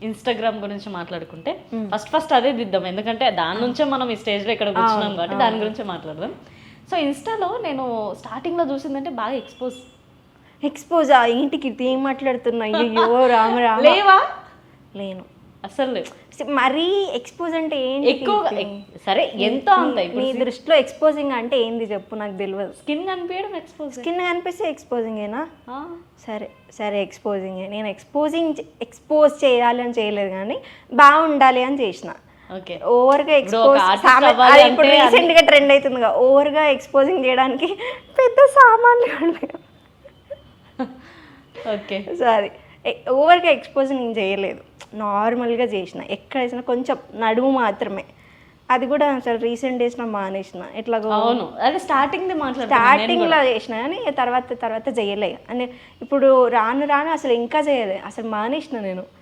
Instagram గురించి మాట్లాడుకుంటే first అదే దిద్దాం, ఎందుకంటే దాని నుంచే మనం ఈ స్టేజ్లో ఇక్కడ కూర్చున్నాం కాబట్టి దాని గురించే మాట్లాడదాం. సో ఇన్స్టాలో నేను స్టార్టింగ్లో చూసిందంటే బాగా ఎక్స్పోజా ఏంటికి ఏం మాట్లాడుతున్నా? అయ్యో రామ రామ. లేవా? లేను అసలు లేవు. మరీ ఎక్స్పోజ్ అంటే ఏంటి? ఎక్కువగా సరే ఎంతో అంత. నీ దృష్టిలో ఎక్స్పోజింగ్ అంటే ఏంది చెప్పు, నాకు తెలియదు. స్కిన్ కనిపించడం ఎక్స్పోజ్. స్కిన్ కనిపిస్తే ఎక్స్పోజింగేనా? సరే సరే ఎక్స్పోజింగే. నేను ఎక్స్పోజ్ చేయాలి అని చేయలేదు, కానీ బాగుండాలి అని చేసిన. ఓకే, ఓవర్గా ఎక్స్పోజ్ ఇప్పుడు రీసెంట్ గా ట్రెండ్ అవుతుందిగా, ఓవర్గా ఎక్స్పోజింగ్ చేయడానికి పెద్ద సామాన్లు ఉన్నాయి. ఓకే సారీ, ఓవర్గా ఎక్స్పోజింగ్ నేను చేయలేదు, నార్మల్గా చేసిన. ఎక్కడ వేసినా కొంచెం నడుము మాత్రమే, అది కూడా అసలు రీసెంట్ డేస్లో మానేసిన. ఎట్లాగో అవును, అదే స్టార్టింగ్లో చేసిన, కానీ తర్వాత చేయలే అని. ఇప్పుడు రాను రాను అసలు ఇంకా చేయలేదు, అసలు మానేసిన నేను.